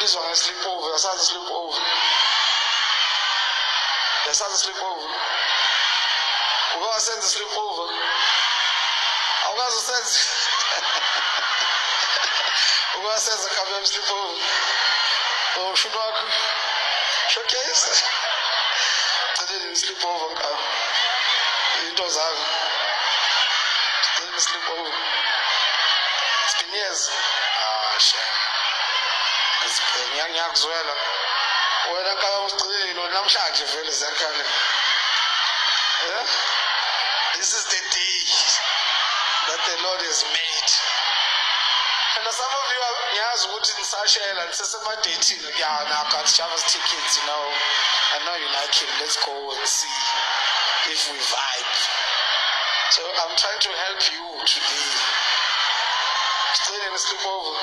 ebizwa nge-sleepover. Yasazi sleepover? Yasazi sleepover? Uke wasenza sleepover? Awukazi usenze? Uke wasenza khabe sleepover? Oh, shoot wakho? Showcase? Cedeni sleepover nkabe. Into zakho. Cedeni sleepover. It's been years. Shame. Ngiyakuzwela. Wena nkabe usicile namhlanje vele zakhala. Yeah? This is the day that the Lord has made. And some of you are ngiyazi ukuthi nisashela nisesema-dating. Yeah, now I got Java's tickets, you know. I know you like him. Let's go and see if we vibe. So I'm trying to help you today. Stay in a sleepover.